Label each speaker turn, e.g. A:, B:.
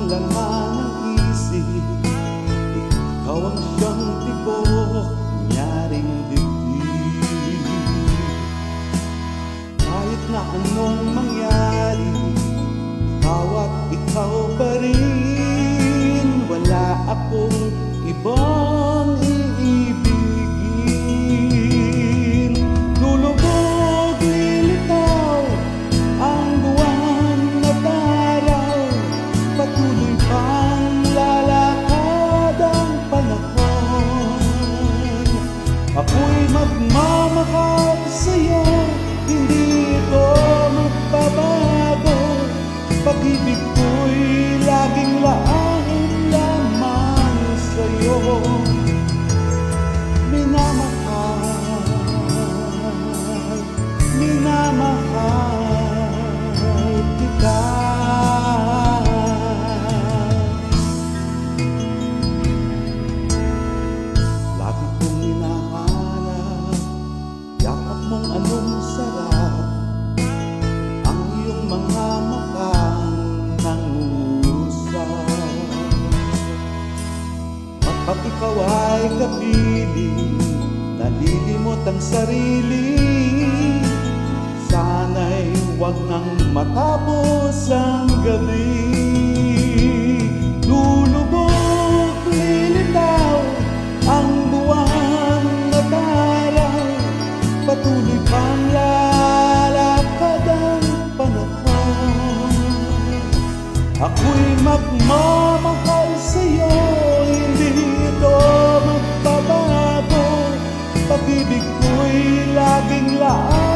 A: laman ng isip. Ikaw ang siyang tibok, nyaring dibdib. Kahit na anong mangyari, ikaw at ikaw pa rin. Wala akong ibang iibigin. Lulubog, lilitaw ang buwan at araw. Patuloy pang lalakad ang panahon. Ako'y magmamahal sa'yo, hindi ito magbabago. Pag-ibig ko'y laging laan lamang sa'yo. Minamahal, minamahal kita. Lagi kong hinahanap yakap mong anong sarap, ang iyong mga makang nangusap. Kapag ikaw ay kapiling, nalilimot ang sarili, sana'y huwag nang matapos ang gabi. Lulubog, lilitaw ang buwan at araw. Patuloy pang lalakad ang panahon. Ako'y magmamahal sa'yo, hindi ito magbabago. Pag-ibig ko'y laging laan